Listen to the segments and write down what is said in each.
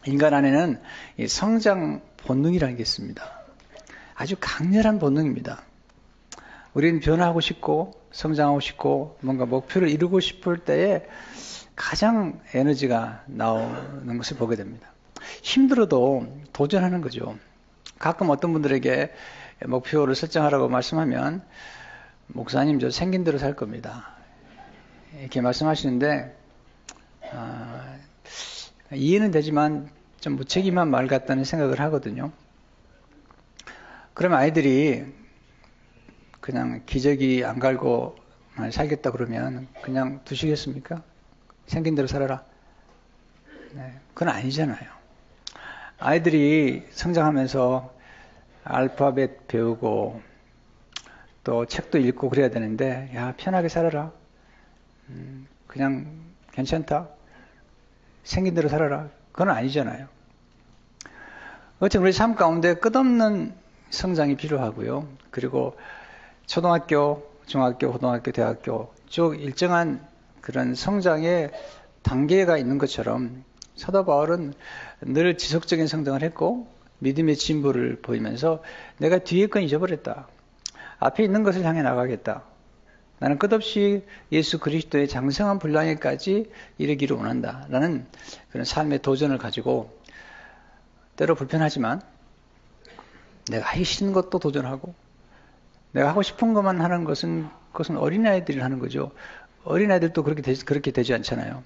인간 안에는 이 성장 본능이라는 게 있습니다. 아주 강렬한 본능입니다. 우리는 변화하고 싶고 성장하고 싶고 뭔가 목표를 이루고 싶을 때에 가장 에너지가 나오는 것을 보게 됩니다. 힘들어도 도전하는 거죠. 가끔 어떤 분들에게 목표를 설정하라고 말씀하면 목사님 저 생긴 대로 살 겁니다. 이렇게 말씀하시는데 이해는 되지만 좀 무책임한 말 같다는 생각을 하거든요. 그러면 아이들이 그냥 기저귀 안 갈고 살겠다 그러면 그냥 두시겠습니까? 생긴 대로 살아라. 네, 그건 아니잖아요. 아이들이 성장하면서 알파벳 배우고 또 책도 읽고 그래야 되는데 야 편하게 살아라. 그냥 괜찮다. 생긴 대로 살아라. 그건 아니잖아요. 어쨌든 우리 삶 가운데 끝없는 성장이 필요하고요. 그리고 초등학교, 중학교, 고등학교, 대학교 쭉 일정한 그런 성장의 단계가 있는 것처럼 사도 바울은 늘 지속적인 성장을 했고 믿음의 진보를 보이면서 내가 뒤에 건 잊어버렸다. 앞에 있는 것을 향해 나가겠다. 나는 끝없이 예수 그리스도의 장성한 분량에까지 이르기를 원한다. 라는 그런 삶의 도전을 가지고 때로 불편하지만 내가 하기 싫은 것도 도전하고 내가 하고 싶은 것만 하는 것은 그것은 어린아이들이 하는 거죠. 어린아이들도 그렇게 되지 않잖아요.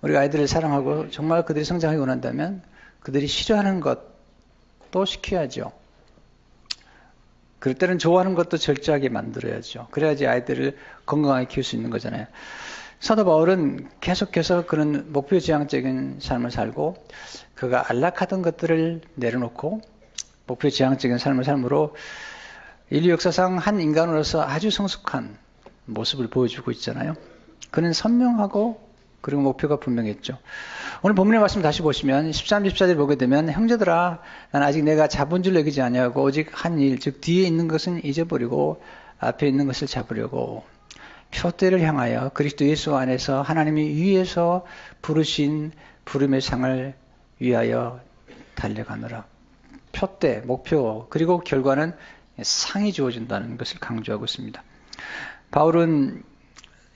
우리가 아이들을 사랑하고 정말 그들이 성장하기 원한다면 그들이 싫어하는 것도 시켜야죠. 그럴 때는 좋아하는 것도 절제하게 만들어야죠. 그래야지 아이들을 건강하게 키울 수 있는 거잖아요. 사도 바울은 계속해서 그런 목표지향적인 삶을 살고 그가 안락하던 것들을 내려놓고 목표지향적인 삶을 삶으로 인류 역사상 한 인간으로서 아주 성숙한 모습을 보여주고 있잖아요. 그는 선명하고 그리고 목표가 분명했죠. 오늘 본문의 말씀 다시 보시면 13, 14절 보게 되면 형제들아 난 아직 내가 잡은 줄 여기지 아니하고 오직 한 일 즉 뒤에 있는 것은 잊어버리고 앞에 있는 것을 잡으려고 표대를 향하여 그리스도 예수 안에서 하나님이 위에서 부르신 부름의 상을 위하여 달려가노라. 표대, 목표 그리고 결과는 상이 주어진다는 것을 강조하고 있습니다. 바울은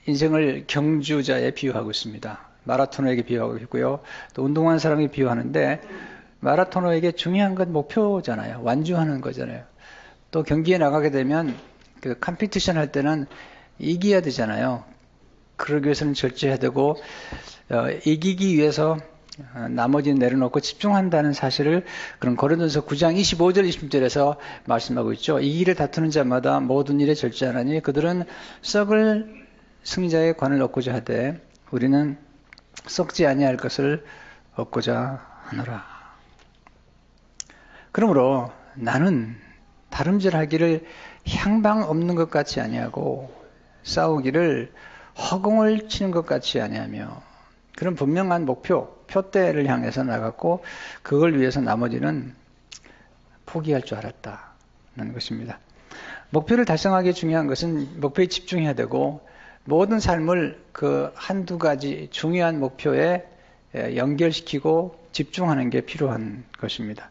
인생을 경주자에 비유하고 있습니다. 마라토너에게 비유하고 있고요. 또 운동하는 사람에게 비유하는데 마라토너에게 중요한 건 목표잖아요. 완주하는 거잖아요. 또 경기에 나가게 되면 그 컴피티션 할 때는 이겨야 되잖아요. 그러기 위해서는 절제해야 되고 이기기 위해서 나머지는 내려놓고 집중한다는 사실을 그런 고린도전서 9장 25절 26절에서 말씀하고 있죠. 이 일을 다투는 자마다 모든 일에 절제하나니 그들은 썩을 승자의 관을 얻고자 하되 우리는 썩지 아니할 것을 얻고자 하노라. 그러므로 나는 다름질하기를 향방 없는 것 같이 아니하고 싸우기를 허공을 치는 것 같이 아니하며 그런 분명한 목표, 표대를 향해서 나갔고 그걸 위해서 나머지는 포기할 줄 알았다는 것입니다. 목표를 달성하기 중요한 것은 목표에 집중해야 되고 모든 삶을 그 한두 가지 중요한 목표에 연결시키고 집중하는 게 필요한 것입니다.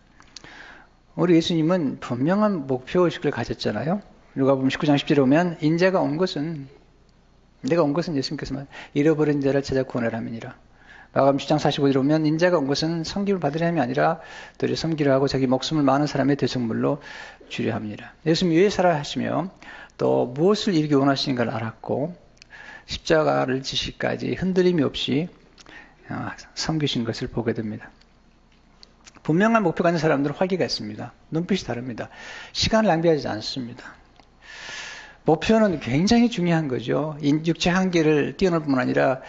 우리 예수님은 분명한 목표의식을 가졌잖아요. 누가복음 19장 10절에 보면 인자가 온 것은 내가 온 것은 예수님께서 잃어버린 자를 찾아 구원하려 함이니라. 마가복음 10장 45절에 보면 인자가 온 것은 섬김을 받으려 함이 아니라 도리어 섬기려 하고 자기 목숨을 많은 사람의 대성물로 주려 함이니라. 예수님이 왜 살아야 하시며 또 무엇을 이루기 원하시는가를 알았고 십자가를 지시까지 흔들림이 없이 섬기신 것을 보게 됩니다. 분명한 목표가 있는 사람들은 활기가 있습니다. 눈빛이 다릅니다. 시간을 낭비하지 않습니다. 목표는 굉장히 중요한 거죠. 육체 한계를 뛰어넘을 뿐만 아니라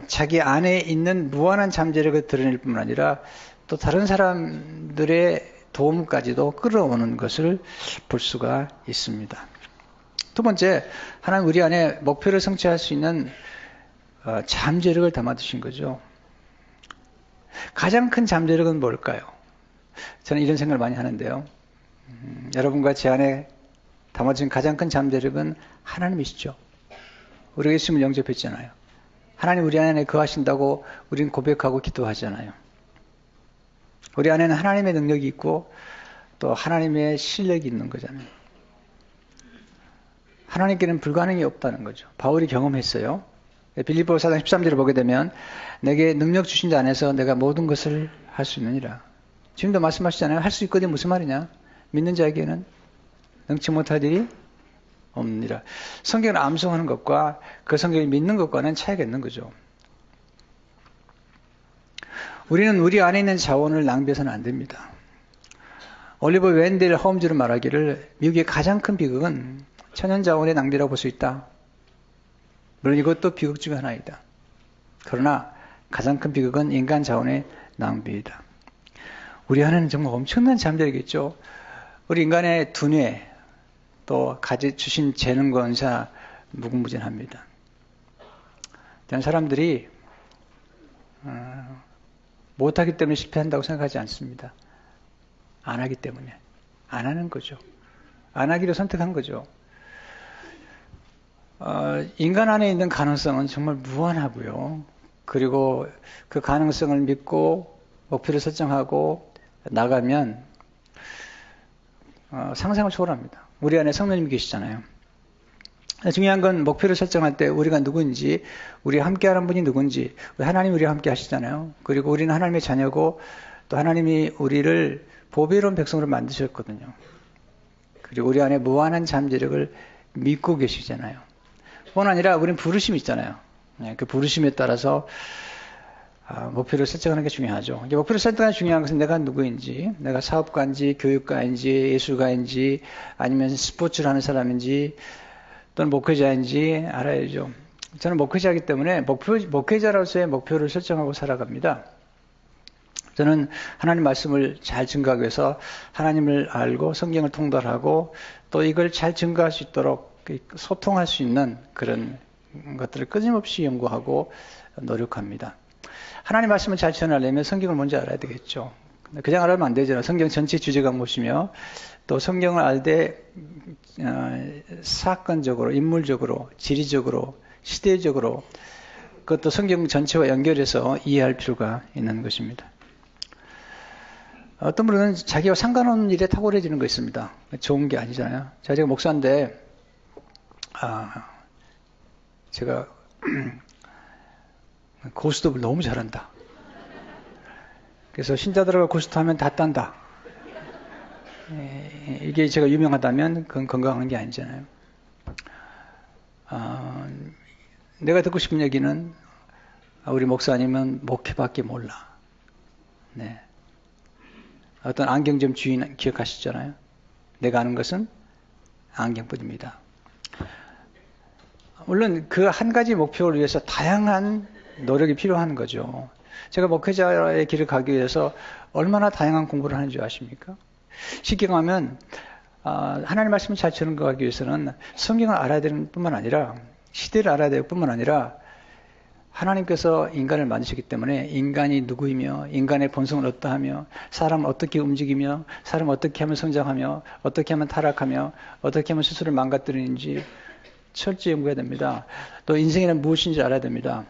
자기 안에 있는 무한한 잠재력을 드러낼 뿐만 아니라 또 다른 사람들의 도움까지도 끌어오는 것을 볼 수가 있습니다. 두 번째, 하나님 우리 안에 목표를 성취할 수 있는 잠재력을 담아두신 거죠. 가장 큰 잠재력은 뭘까요? 저는 이런 생각을 많이 하는데요. 여러분과 제 안에 담아진 가장 큰 잠재력은 하나님이시죠. 우리가 예수님을 영접했잖아요. 하나님 우리 안에 거하신다고 우리는 고백하고 기도하잖아요. 우리 안에는 하나님의 능력이 있고 또 하나님의 실력이 있는 거잖아요. 하나님께는 불가능이 없다는 거죠. 바울이 경험했어요. 빌립보서 4장 13절을 보게 되면 내게 능력 주신 자 안에서 내가 모든 것을 할 수 있느니라. 지금도 말씀하시잖아요. 할 수 있거든 무슨 말이냐? 믿는 자에게는 능치 못할 일이 없느니라. 성경을 암송하는 것과 그 성경을 믿는 것과는 차이가 있는 거죠. 우리는 우리 안에 있는 자원을 낭비해서는 안 됩니다. 올리버 웬델 홈즈는 말하기를 미국의 가장 큰 비극은 천연 자원의 낭비라고 볼 수 있다. 물론 이것도 비극 중 하나이다. 그러나 가장 큰 비극은 인간 자원의 낭비이다. 우리 안에는 정말 엄청난 잠재력이겠죠. 우리 인간의 두뇌 또 가지 주신 재능과 은사 무궁무진합니다. 다른 사람들이 못하기 때문에 실패한다고 생각하지 않습니다. 안 하기 때문에. 안 하는 거죠. 안 하기로 선택한 거죠. 인간 안에 있는 가능성은 정말 무한하고요. 그리고 그 가능성을 믿고 목표를 설정하고 나가면 상상을 초월합니다. 우리 안에 성령님이 계시잖아요. 중요한 건 목표를 설정할 때 우리가 누구인지, 우리와 함께하는 분이 누군지, 하나님이 우리와 함께 하시잖아요. 그리고 우리는 하나님의 자녀고 또 하나님이 우리를 보배로운 백성으로 만드셨거든요. 그리고 우리 안에 무한한 잠재력을 믿고 계시잖아요. 뿐 아니라 우리는 부르심이 있잖아요. 그 부르심에 따라서 목표를 설정하는 게 중요하죠. 목표를 설정하는 중요한 것은 내가 누구인지, 내가 사업가인지, 교육가인지, 예술가인지, 아니면 스포츠를 하는 사람인지, 또는 목회자인지 알아야죠. 저는 목회자이기 때문에 목회자로서의 목표를 설정하고 살아갑니다. 저는 하나님 말씀을 잘 증거하기 위해서 하나님을 알고 성경을 통달하고 또 이걸 잘 증거할 수 있도록 소통할 수 있는 그런 것들을 끊임없이 연구하고 노력합니다. 하나님 말씀을 잘 전하려면 성경을 먼저 알아야 되겠죠. 그냥 알아면 안 되잖아요. 성경 전체 주제가 무엇이며 또 성경을 알되 사건적으로, 인물적으로, 지리적으로, 시대적으로 그것도 성경 전체와 연결해서 이해할 필요가 있는 것입니다. 어떤 분은 자기와 상관없는 일에 탁월해지는 거 있습니다. 좋은 게 아니잖아요. 제가 목사인데 제가 고스톱을 너무 잘한다. 그래서 신자들하고 고스톱하면 다 딴다. 이게 제가 유명하다면 그건 건강한 게 아니잖아요. 내가 듣고 싶은 얘기는 우리 목사님은 목회밖에 몰라. 네. 어떤 안경점 주인 기억하시잖아요. 내가 아는 것은 안경뿐입니다. 물론 그 한 가지 목표를 위해서 다양한 노력이 필요한 거죠. 제가 목회자의 길을 가기 위해서 얼마나 다양한 공부를 하는 줄 아십니까? 쉽게 가면 하나님 말씀을 잘 전가하기 위해서는 성경을 알아야 되는 뿐만 아니라 시대를 알아야 될 뿐만 아니라 하나님께서 인간을 만드셨기 때문에 인간이 누구이며 인간의 본성을 어떠하며 사람을 어떻게 움직이며 사람을 어떻게 하면 성장하며 어떻게 하면 타락하며 어떻게 하면 스스로를 망가뜨리는지 철저히 연구해야 됩니다. 또 인생에는 무엇인지 알아야 됩니다.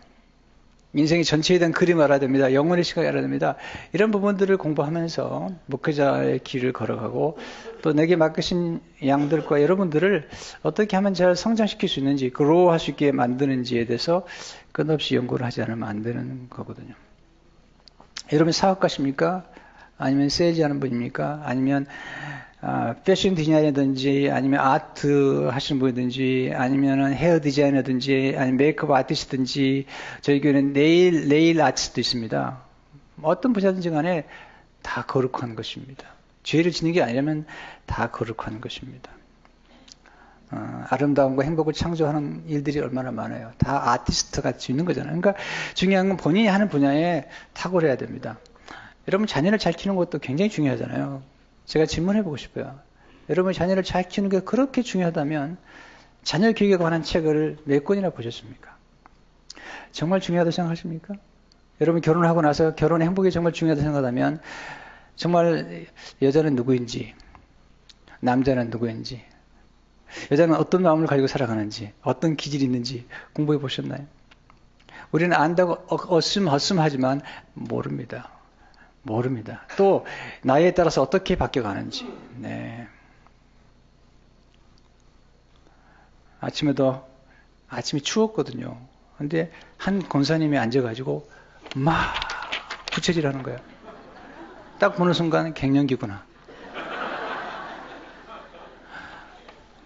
인생의 전체에 대한 그림을 알아야 됩니다. 영혼의 시각을 알아야 됩니다. 이런 부분들을 공부하면서 목회자의 길을 걸어가고 또 내게 맡기신 양들과 여러분들을 어떻게 하면 잘 성장시킬 수 있는지 그로할 수 있게 만드는지에 대해서 끝없이 연구를 하지 않으면 안 되는 거거든요. 여러분 사업가십니까? 아니면 세일즈 하는 분입니까? 아니면 패션 디자이너든지 아니면 아트 하시는 분이든지 아니면 헤어 디자이너든지 아니면 메이크업 아티스트든지 저희 교회는 네일 아티스트도 있습니다. 어떤 분야든지 간에 다 거룩한 것입니다. 죄를 짓는 게 아니라면 다 거룩한 것입니다. 아름다움과 행복을 창조하는 일들이 얼마나 많아요. 다 아티스트 같이 있는 거잖아요. 그러니까 중요한 건 본인이 하는 분야에 탁월해야 됩니다. 여러분 자녀를 잘 키우는 것도 굉장히 중요하잖아요. 제가 질문해보고 싶어요. 여러분 자녀를 잘 키우는 게 그렇게 중요하다면 자녀 교육에 관한 책을 몇 권이나 보셨습니까? 정말 중요하다고 생각하십니까? 여러분 결혼하고 나서 결혼의 행복이 정말 중요하다고 생각하면 정말 여자는 누구인지 남자는 누구인지 여자는 어떤 마음을 가지고 살아가는지 어떤 기질이 있는지 공부해 보셨나요? 우리는 안다고 어슴하지만 모릅니다. 모릅니다. 또 나이에 따라서 어떻게 바뀌어가는지. 네. 아침이 추웠거든요. 근데 한 권사님이 앉아가지고 막 부채질하는 거예요. 딱 보는 순간 갱년기구나.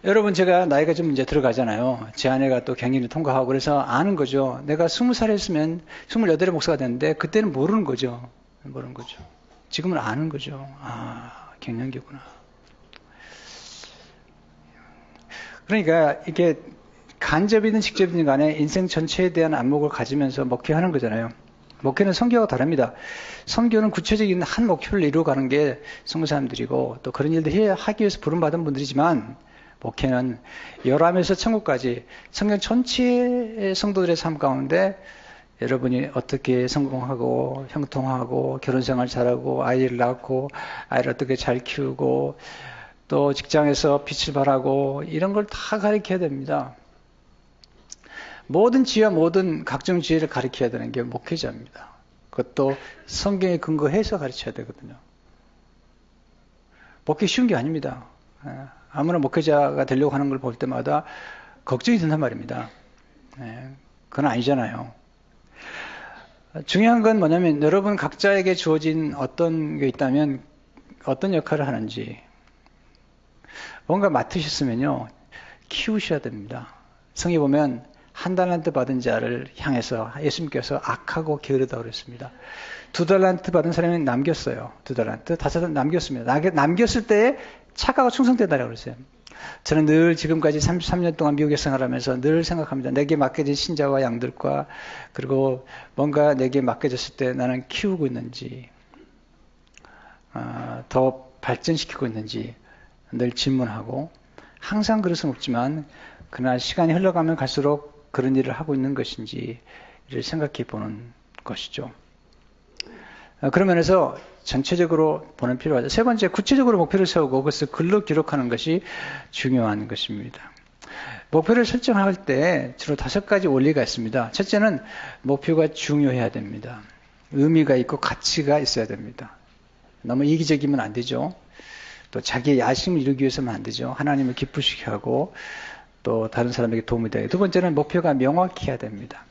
여러분, 제가 나이가 좀 이제 들어가잖아요. 제 아내가 또 갱년기 통과하고 그래서 아는 거죠. 내가 20살이었으면 28에 목사가 됐는데 그때는 모르는 거죠. 모르는 거죠. 지금은 아는 거죠. 아, 갱년기구나. 그러니까 이게 간접이든 직접이든 간에 인생 전체에 대한 안목을 가지면서 목회하는 거잖아요. 목회는 선교가 다릅니다. 선교는 구체적인 한 목표를 이루어가는 게 선교사님들이고 또 그런 일들 하기 위해서 부름받은 분들이지만 목회는 열함에서 천국까지 성경 전체의 성도들의 삶 가운데 여러분이 어떻게 성공하고 형통하고 결혼생활 잘하고 아이를 낳고 아이를 어떻게 잘 키우고 또 직장에서 빛을 발하고 이런 걸 다 가르쳐야 됩니다. 모든 지혜와 모든 각종 지혜를 가르쳐야 되는 게 목회자입니다. 그것도 성경에 근거해서 가르쳐야 되거든요. 목회 쉬운 게 아닙니다. 아무나 목회자가 되려고 하는 걸 볼 때마다 걱정이 든단 말입니다. 그건 아니잖아요. 중요한 건 뭐냐면 여러분 각자에게 주어진 어떤 게 있다면 어떤 역할을 하는지 뭔가 맡으셨으면요 키우셔야 됩니다. 성에 보면 한 달란트 받은 자를 향해서 예수님께서 악하고 게으르다고 그랬습니다. 2달란트 받은 사람이 남겼어요. 2달란트, 5달란트 남겼습니다. 남겼을 때에 착하고 충성되다라고 그랬어요. 저는 늘 지금까지 33년 동안 미국에 생활하면서 늘 생각합니다. 내게 맡겨진 신자와 양들과 그리고 뭔가 내게 맡겨졌을 때 나는 키우고 있는지 더 발전시키고 있는지 늘 질문하고 항상 그럴 수는 없지만 그러나 시간이 흘러가면 갈수록 그런 일을 하고 있는 것인지를 생각해 보는 것이죠. 그런 면에서 전체적으로 보는 필요하죠. 세 번째, 구체적으로 목표를 세우고 그것을 글로 기록하는 것이 중요한 것입니다. 목표를 설정할 때 주로 5가지 원리가 있습니다. 첫째는 목표가 중요해야 됩니다. 의미가 있고 가치가 있어야 됩니다. 너무 이기적이면 안 되죠. 또 자기의 야심을 이루기 위해서는 안 되죠. 하나님을 기쁘시게 하고 또 다른 사람에게 도움이 되게. 두 번째는 목표가 명확해야 됩니다.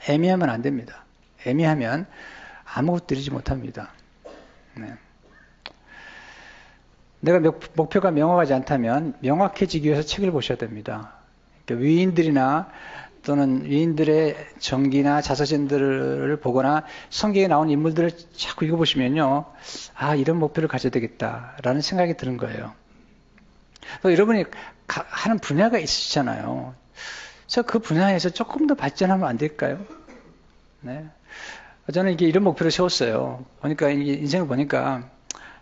애매하면 안 됩니다. 애매하면 아무것도 이루지 못합니다. 네. 내가 목표가 명확하지 않다면 명확해지기 위해서 책을 보셔야 됩니다. 그러니까 위인들이나 또는 위인들의 전기나 자서전들을 보거나 성경에 나온 인물들을 자꾸 읽어보시면요. 아, 이런 목표를 가져야 되겠다라는 생각이 드는 거예요. 또 여러분이 하는 분야가 있으시잖아요. 그래서 그 분야에서 조금 더 발전하면 안 될까요? 네. 저는 이게 이런 목표를 세웠어요. 보니까 인생을 보니까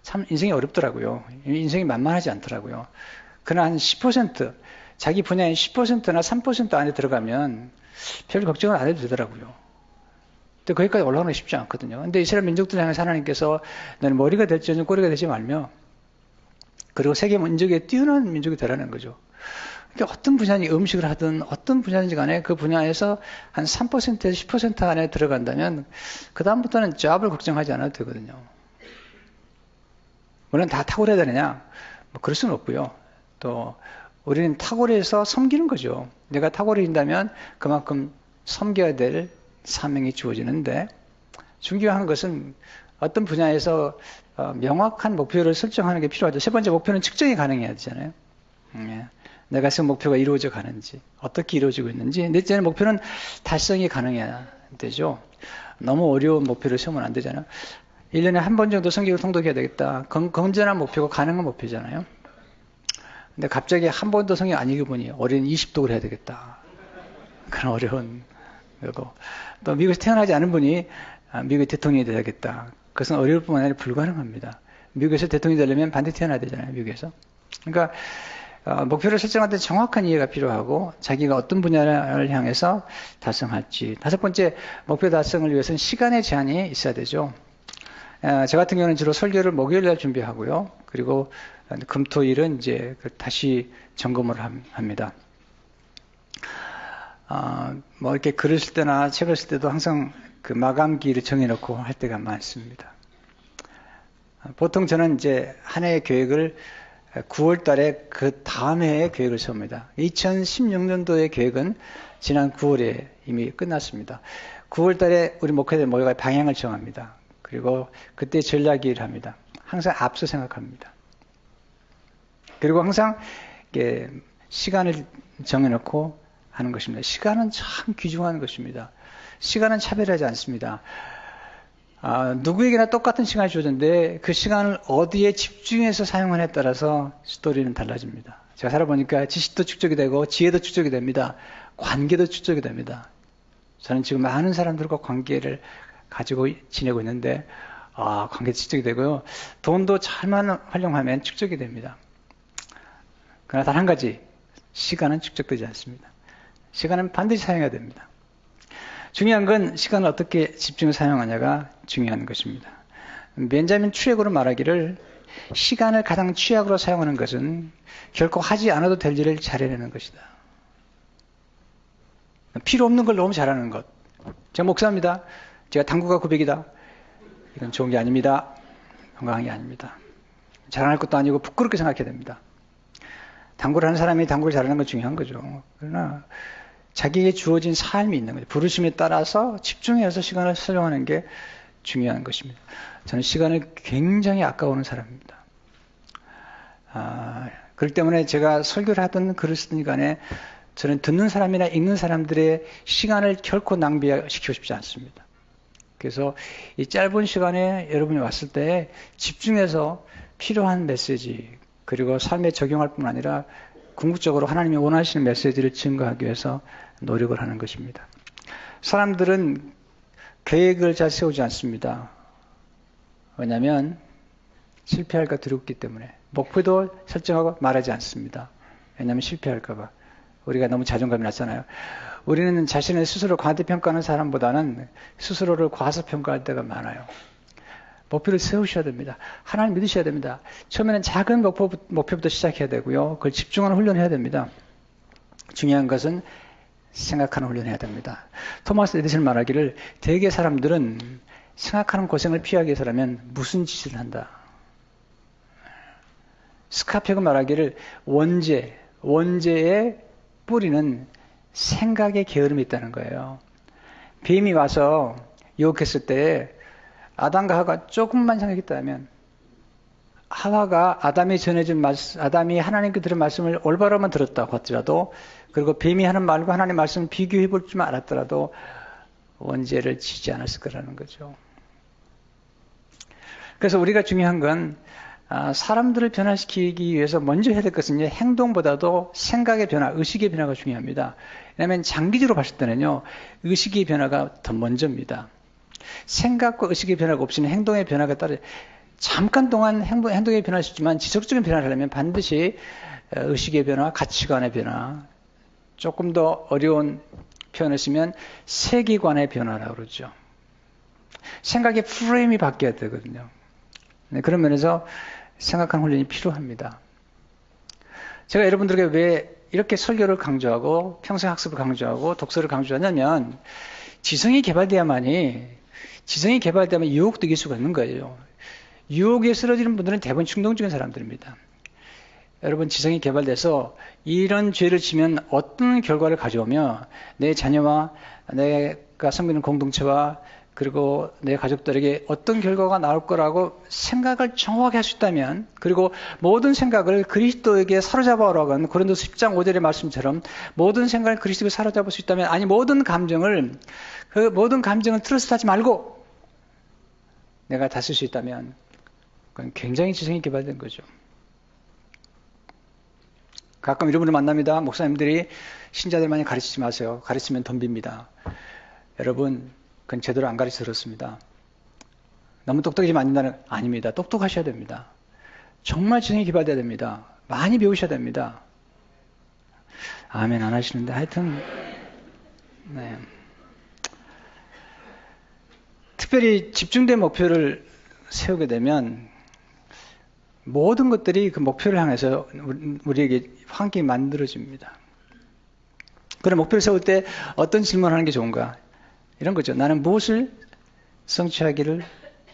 참 인생이 어렵더라고요. 인생이 만만하지 않더라고요. 그러나 한 10%, 자기 분야의 10%나 3% 안에 들어가면 별 걱정을 안 해도 되더라고요. 근데 거기까지 올라가는 게 쉽지 않거든요. 근데 이스라엘 민족들 향해서 하나님께서 너는 머리가 될지언정 꼬리가 되지 말며 그리고 세계 민족에 뛰어난 민족이 되라는 거죠. 그러니까 어떤 분야니 음식을 하든 어떤 분야인지 간에 그 분야에서 한 3%에서 10% 안에 들어간다면 그 다음부터는 잡을 걱정하지 않아도 되거든요. 물론 다 탁월해야 되느냐? 뭐 그럴 수는 없고요. 또 우리는 탁월해서 섬기는 거죠. 내가 탁월해진다면 그만큼 섬겨야 될 사명이 주어지는데 중요한 것은 어떤 분야에서 명확한 목표를 설정하는 게 필요하죠. 세 번째 목표는 측정이 가능해야 되잖아요. 내가 세운 목표가 이루어져 가는지 어떻게 이루어지고 있는지. 넷째는 목표는 달성이 가능해야 되죠. 너무 어려운 목표를 세우면 안 되잖아요. 1년에 한 번 정도 성경을 통독해야 되겠다. 건전한 목표가 가능한 목표잖아요. 근데 갑자기 한 번도 성경 안 읽어보니 올해는 20독을 해야 되겠다. 그런 어려운 거고. 또 미국에서 태어나지 않은 분이 미국의 대통령이 되야겠다. 그것은 어려울 뿐만 아니라 불가능합니다. 미국에서 대통령이 되려면 반드시 태어나야 되잖아요. 미국에서. 그러니까 목표를 설정할 때 정확한 이해가 필요하고 자기가 어떤 분야를 향해서 달성할지. 5번째, 목표 달성을 위해서는 시간의 제한이 있어야 되죠. 저 같은 경우는 주로 설교를 목요일 날 준비하고요. 그리고 금토일은 이제 다시 점검을 합니다. 뭐 이렇게 글을 쓸 때나 책을 쓸 때도 항상 그 마감기를 정해놓고 할 때가 많습니다. 보통 저는 이제 한 해의 계획을 9월 달에 그 다음 해의 계획을 세웁니다. 2016년도의 계획은 지난 9월에 이미 끝났습니다. 9월 달에 우리 목회자들 모여가 방향을 정합니다. 그리고 그때 전략 일을 합니다. 항상 앞서 생각합니다. 그리고 항상 시간을 정해놓고 하는 것입니다. 시간은 참 귀중한 것입니다. 시간은 차별하지 않습니다. 누구에게나 똑같은 시간이 주어졌는데 그 시간을 어디에 집중해서 사용하느냐에 따라서 스토리는 달라집니다. 제가 살아보니까 지식도 축적이 되고 지혜도 축적이 됩니다. 관계도 축적이 됩니다. 저는 지금 많은 사람들과 관계를 가지고 지내고 있는데 관계도 축적이 되고요. 돈도 잘만 활용하면 축적이 됩니다. 그러나 단 한 가지, 시간은 축적되지 않습니다. 시간은 반드시 사용해야 됩니다. 중요한 건 시간을 어떻게 집중해서 사용하냐가 중요한 것입니다. 벤자민 트레거로 말하기를 시간을 가장 취약으로 사용하는 것은 결코 하지 않아도 될 일을 잘해내는 것이다. 필요 없는 걸 너무 잘하는 것. 제가 목사입니다. 제가 당구가 고백이다. 이건 좋은 게 아닙니다. 건강한 게 아닙니다. 자랑할 것도 아니고 부끄럽게 생각해야 됩니다. 당구를 하는 사람이 당구를 잘하는 건 중요한 거죠. 그러나 자기에게 주어진 삶이 있는 거죠. 부르심에 따라서 집중해서 시간을 사용하는 게 중요한 것입니다. 저는 시간을 굉장히 아까워하는 사람입니다. 그렇기 때문에 제가 설교를 하든 글을 쓰든 간에 저는 듣는 사람이나 읽는 사람들의 시간을 결코 낭비시키고 싶지 않습니다. 그래서 이 짧은 시간에 여러분이 왔을 때 집중해서 필요한 메시지 그리고 삶에 적용할 뿐 아니라 궁극적으로 하나님이 원하시는 메시지를 증거하기 위해서 노력을 하는 것입니다. 사람들은 계획을 잘 세우지 않습니다. 왜냐하면 실패할까 두렵기 때문에 목표도 설정하고 말하지 않습니다. 왜냐하면 실패할까 봐. 우리가 너무 자존감이 낮잖아요. 우리는 자신을 스스로 과대평가하는 사람보다는 스스로를 과소평가할 때가 많아요. 목표를 세우셔야 됩니다. 하나님 믿으셔야 됩니다. 처음에는 작은 목표부터 시작해야 되고요. 그걸 집중하는 훈련을 해야 됩니다. 중요한 것은 생각하는 훈련을 해야 됩니다. 토마스 에디슨 말하기를 대개 사람들은 생각하는 고생을 피하기 위해서라면 무슨 짓을 한다. 스카피가 말하기를 원죄의 뿌리는 생각의 게으름이 있다는 거예요. 뱀이 와서 유혹했을 때 아담과 하와가 조금만 생각했다면 하와가 아담이 하나님께 들은 말씀을 올바로만 들었다고 하더라도 그리고 뱀이 하는 말과 하나님의 말씀을 비교해 볼 줄만 알았더라도 원죄를 지지 않았을 거라는 거죠. 그래서 우리가 중요한 건 사람들을 변화시키기 위해서 먼저 해야 될 것은 행동보다도 생각의 변화, 의식의 변화가 중요합니다. 왜냐하면 장기적으로 봤을 때는요, 의식의 변화가 더 먼저입니다. 생각과 의식의 변화가 없이는 행동의 변화가 잠깐 동안 행동의 변화를 있지만 지속적인 변화를 하려면 반드시 의식의 변화, 가치관의 변화, 조금 더 어려운 표현을 쓰면 세계관의 변화라고 그러죠. 생각의 프레임이 바뀌어야 되거든요. 네, 그런 면에서 생각하는 훈련이 필요합니다. 제가 여러분들에게 왜 이렇게 설교를 강조하고 평생 학습을 강조하고 독서를 강조하냐면 지성이 개발돼야만 유혹도 이길 수가 있는 거예요. 유혹에 쓰러지는 분들은 대부분 충동적인 사람들입니다. 여러분 지성이 개발돼서 이런 죄를 지면 어떤 결과를 가져오며 내 자녀와 내가 섬기는 공동체와 그리고 내 가족들에게 어떤 결과가 나올 거라고 생각을 정확하게 할 수 있다면 그리고 모든 생각을 그리스도에게 사로잡아오라고 하는 고린도서 10장 5절의 말씀처럼 모든 생각을 그리스도에게 사로잡을 수 있다면 아니 모든 감정을 트러스트 하지 말고 내가 다쓸 수 있다면 그건 굉장히 지성이 개발된 거죠. 가끔 이런 분을 만납니다. 목사님들이 신자들 많이 가르치지 마세요. 가르치면 덤빕니다. 여러분 그건 제대로 안 가르쳐 들었습니다. 너무 똑똑해지면 안 된다는 아닙니다. 똑똑하셔야 됩니다. 정말 지성이 개발돼야 됩니다. 많이 배우셔야 됩니다. 아멘 안 하시는데 하여튼 네. 특별히 집중된 목표를 세우게 되면 모든 것들이 그 목표를 향해서 우리에게 환경이 만들어집니다. 그런 목표를 세울 때 어떤 질문을 하는 게 좋은가? 이런 거죠. 나는 무엇을 성취하기를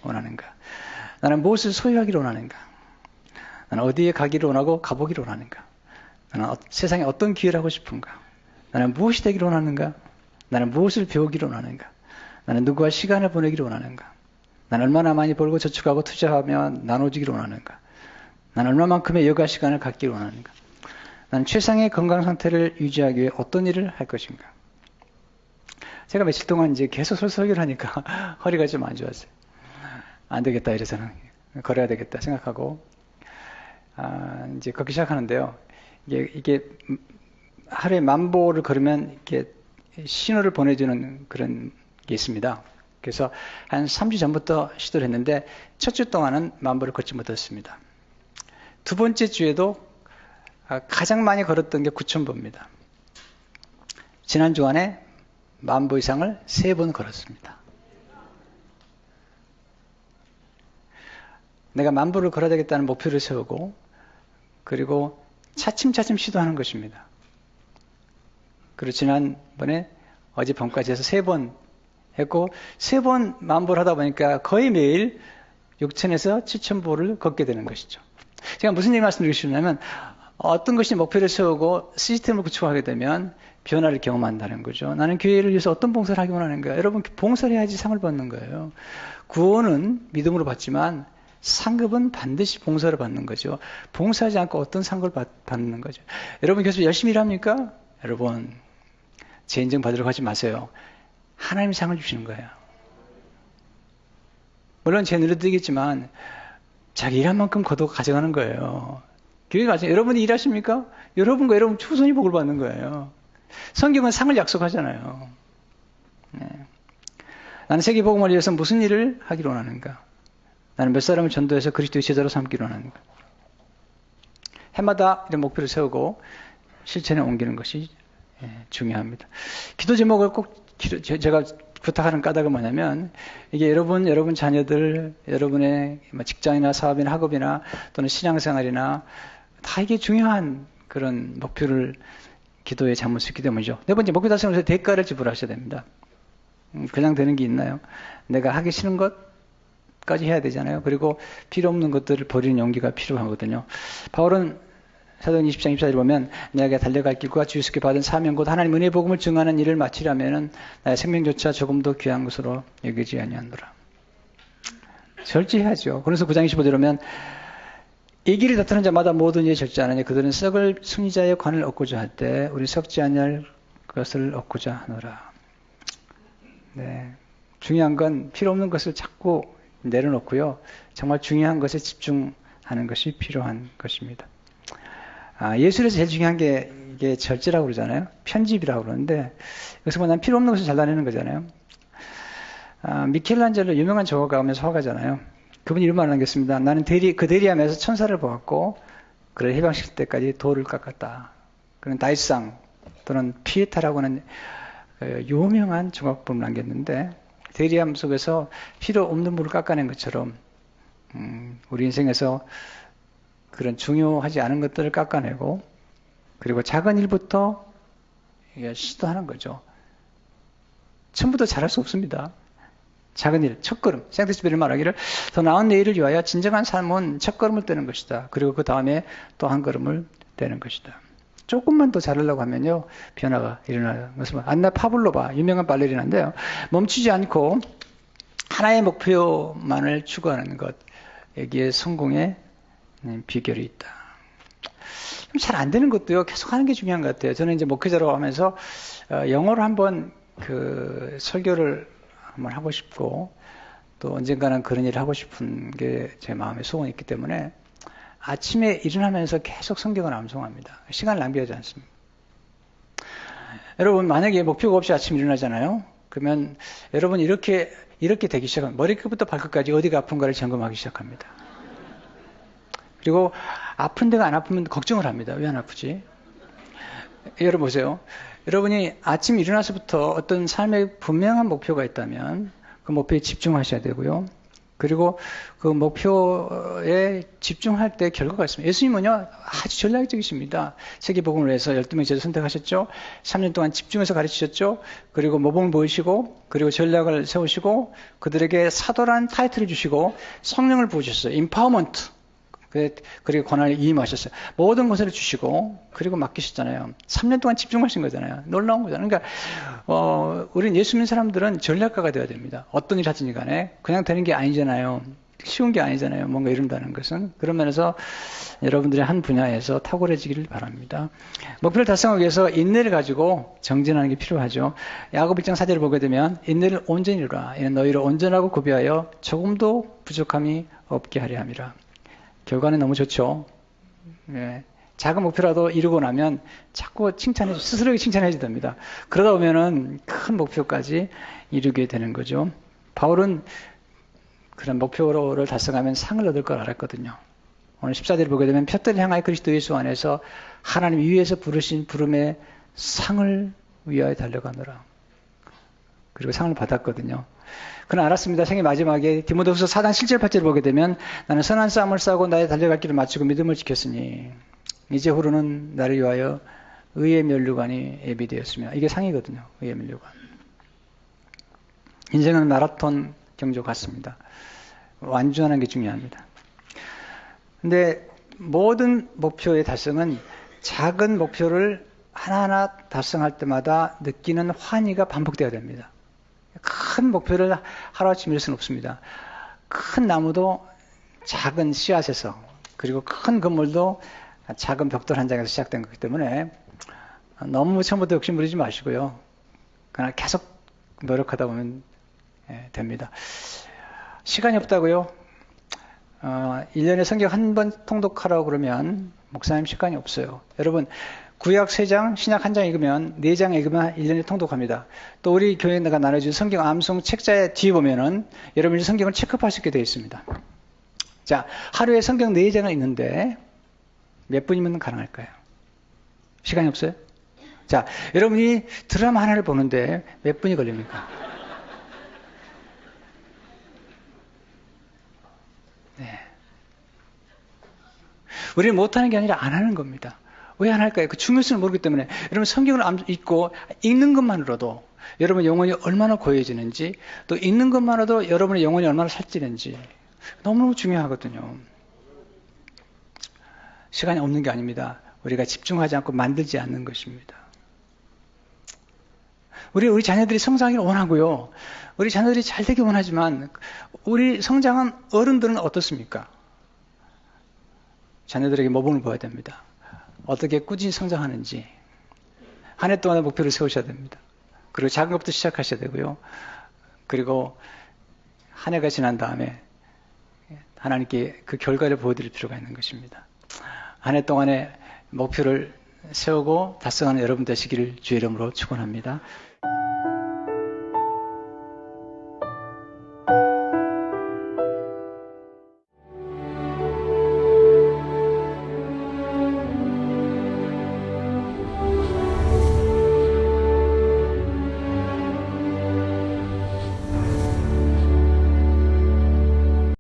원하는가? 나는 무엇을 소유하기를 원하는가? 나는 어디에 가기를 원하고 가보기를 원하는가? 나는 세상에 어떤 기회를 하고 싶은가? 나는 무엇이 되기를 원하는가? 나는 무엇을 배우기를 원하는가? 나는 누구와 시간을 보내기를 원하는가? 나는 얼마나 많이 벌고 저축하고 투자하며 나눠주기를 원하는가? 나는 얼마만큼의 여가 시간을 갖기를 원하는가? 나는 최상의 건강 상태를 유지하기 위해 어떤 일을 할 것인가? 제가 며칠 동안 이제 계속 설교를 하니까 허리가 좀 안 좋았어요. 안 되겠다 이래서는 걸어야 되겠다 생각하고 이제 걷기 시작하는데요. 이게 하루에 10,000보를 걸으면 이렇게 신호를 보내주는 그런 게 있습니다. 그래서 한 3주 전부터 시도를 했는데 첫 주 동안은 10,000보를 걷지 못했습니다. 두 번째 주에도 가장 많이 걸었던 게 9,000보입니다. 지난 주간에 10,000보 이상을 3번 걸었습니다. 내가 10,000보를 걸어야 되겠다는 목표를 세우고 그리고 차츰차츰 시도하는 것입니다. 그리고 지난번에 어젯밤까지 해서 3번 했고 3번 10,000보를 하다 보니까 거의 매일 6,000에서 7,000보를 걷게 되는 것이죠. 제가 무슨 얘기 말씀드리고 싶냐면 어떤 것이 목표를 세우고 시스템을 구축하게 되면 변화를 경험한다는 거죠. 나는 교회를 위해서 어떤 봉사를 하기 원하는가? 여러분 봉사를 해야지 상을 받는 거예요. 구원은 믿음으로 받지만 상급은 반드시 봉사를 받는 거죠. 봉사하지 않고 어떤 상급을 받는 거죠. 여러분 계속 열심히 일합니까? 여러분 제 인정 받으러 가지 마세요. 하나님 상을 주시는 거예요. 물론 제 눈에 띄겠지만 자기 일한 만큼 거둬 가져가는 거예요. 교회 가서 여러분이 일하십니까? 여러분과 여러분 후손이 복을 받는 거예요. 성경은 상을 약속하잖아요. 네. 나는 세계복음을 위해서 무슨 일을 하기를 원하는가? 나는 몇 사람을 전도해서 그리스도의 제자로 삼기를 원하는가? 해마다 이런 목표를 세우고 실천에 옮기는 것이 중요합니다. 기도 제목을 꼭 제가 부탁하는 까닭은 뭐냐면 이게 여러분 자녀들, 여러분의 직장이나 사업이나 학업이나 또는 신앙생활이나 다 이게 중요한 그런 목표를 기도에 담을 수 있기 때문이죠. 네 번째, 목표 달성을 위해서 대가를 지불하셔야 됩니다. 그냥 되는 게 있나요? 내가 하기 싫은 것까지 해야 되잖아요. 그리고 필요 없는 것들을 버리는 용기가 필요하거든요. 바울은 사도행 20장 24절에 보면 내가 달려갈 길과 주 예수께 받은 사명 곧 하나님 은혜의 복음을 증하는 일을 마치려면 나의 생명조차 조금 더 귀한 것으로 여기지 아니하노라. 절제해야죠. 그래서 9장 25절에 보면 이 길을 다투는 자마다 모든 일에 절제하느니 그들은 썩을 승리자의 관을 얻고자 할 때 우리 썩지 아니할 것을 얻고자 하노라. 네, 중요한 건 필요 없는 것을 자꾸 내려놓고요. 정말 중요한 것에 집중하는 것이 필요한 것입니다. 예술에서 제일 중요한 게 이게 절제라고 그러잖아요. 편집이라고 그러는데 여기서 보면 필요 없는 것을 잘라내는 거잖아요. 미켈란젤로 유명한 저가하면서 화가잖아요. 그분 이름만 남겼습니다. 나는 그 대리함에서 천사를 보았고 그를 해방시킬 때까지 돌을 깎았다. 그는 다이상 또는 피에타라고 하는 유명한 조각품을 남겼는데 대리함 속에서 필요 없는 물을 깎아낸 것처럼 우리 인생에서 그런 중요하지 않은 것들을 깎아내고 그리고 작은 일부터 시도하는 거죠. 처음부터 잘할 수 없습니다. 작은 일, 첫걸음. 생텍스피어를 말하기를 더 나은 내일을 위하여 진정한 삶은 첫걸음을 떼는 것이다. 그리고 그 다음에 또 한 걸음을 떼는 것이다. 조금만 더 잘하려고 하면요 변화가 일어나요. 그래서 안나 파블로바 유명한 발레리나인데요. 멈추지 않고 하나의 목표만을 추구하는 것 여기에 성공의 비결이 있다. 잘 안 되는 것도요 계속 하는 게 중요한 것 같아요. 저는 이제 목회자로 하면서 영어로 한번 그 설교를 한번 하고 싶고 또 언젠가는 그런 일을 하고 싶은 게 제 마음의 소원이 있기 때문에 아침에 일어나면서 계속 성경을 암송합니다. 시간을 낭비하지 않습니다. 여러분 만약에 목표가 없이 아침에 일어나잖아요. 그러면 여러분 이렇게 되기 시작합니다. 머리끝부터 발끝까지 어디가 아픈가를 점검하기 시작합니다. 그리고 아픈 데가 안 아프면 걱정을 합니다. 왜 안 아프지? 여러분 보세요. 여러분이 아침 일어나서부터 어떤 삶의 분명한 목표가 있다면 그 목표에 집중하셔야 되고요. 그리고 그 목표에 집중할 때 결과가 있습니다. 예수님은요, 아주 전략적이십니다. 세계복음을 위해서 12명의 제자 선택하셨죠. 3년 동안 집중해서 가르치셨죠. 그리고 모범을 보이시고, 그리고 전략을 세우시고, 그들에게 사도라는 타이틀을 주시고, 성령을 부으셨어요. 임파워먼트. 그리고 권한을 이임하셨어요. 모든 것을 주시고, 그리고 맡기셨잖아요. 3년 동안 집중하신 거잖아요. 놀라운 거잖아요. 그러니까, 우린 예수 믿는 사람들은 전략가가 되어야 됩니다. 어떤 일 하든지 간에. 그냥 되는 게 아니잖아요. 쉬운 게 아니잖아요. 뭔가 이룬다는 것은. 그런 면에서 여러분들의 한 분야에서 탁월해지기를 바랍니다. 목표를 달성하기 위해서 인내를 가지고 정진하는 게 필요하죠. 야고보 1장 4절을 보게 되면 인내를 온전히 이루라. 이는 너희를 온전하고 구비하여 조금도 부족함이 없게 하려 함이라. 결과는 너무 좋죠. 예. 작은 목표라도 이루고 나면 자꾸 스스로에게 칭찬해야 됩니다. 그러다 보면은 큰 목표까지 이루게 되는 거죠. 바울은 그런 목표를 달성하면 상을 얻을 걸 알았거든요. 오늘 14절을 보게 되면 푯대를 향하여 그리스도 예수 안에서 하나님 위에서 부르신 부름의 상을 위하여 달려가노라. 그리고 상을 받았거든요. 그는 알았습니다. 생애 마지막에 디모데후서 4장 7절 8절을 보게 되면 나는 선한 싸움을 싸고 나의 달려갈 길을 마치고 믿음을 지켰으니 이제 후로는 나를 위하여 의의 면류관이 예비되었으며 이게 상이거든요. 의의 면류관. 인생은 마라톤 경주 같습니다. 완주하는 게 중요합니다. 근데 모든 목표의 달성은 작은 목표를 하나하나 달성할 때마다 느끼는 환희가 반복되어야 됩니다. 큰 목표를 하루아침에 이룰 수는 없습니다. 큰 나무도 작은 씨앗에서, 그리고 큰 건물도 작은 벽돌 한 장에서 시작된 거기 때문에 너무 처음부터 욕심 부리지 마시고요. 그러나 계속 노력하다 보면 됩니다. 시간이 없다고요? 1년에 성경 한 번 통독하라고 그러면 목사님 시간이 없어요. 여러분, 구약 3장, 신약 1장 읽으면 4장 읽으면 1년에 통독합니다. 또 우리 교회가 나눠준 성경 암송 책자에 뒤에 보면은 여러분이 성경을 체크할 수 있게 되어 있습니다. 자, 하루에 성경 4장을 읽는데 몇 분이면 가능할까요? 시간이 없어요? 자, 여러분이 드라마 하나를 보는데 몇 분이 걸립니까? 네. 우리는 못하는 게 아니라 안 하는 겁니다. 왜 안 할까요? 그 중요성을 모르기 때문에. 여러분 성경을 읽고 읽는 것만으로도 여러분 영혼이 얼마나 고요해지는지, 또 읽는 것만으로도 여러분의 영혼이 얼마나 살찌는지 너무너무 중요하거든요. 시간이 없는 게 아닙니다. 우리가 집중하지 않고 만들지 않는 것입니다. 우리 자녀들이 성장하기를 원하고요. 우리 자녀들이 잘 되길 원하지만 우리 성장한 어른들은 어떻습니까? 자녀들에게 모범을 보여야 됩니다. 어떻게 꾸준히 성장하는지 한 해 동안의 목표를 세우셔야 됩니다. 그리고 작은 것부터 시작하셔야 되고요. 그리고 한 해가 지난 다음에 하나님께 그 결과를 보여드릴 필요가 있는 것입니다. 한 해 동안의 목표를 세우고 달성하는 여러분 되시기를 주의 이름으로 축원합니다.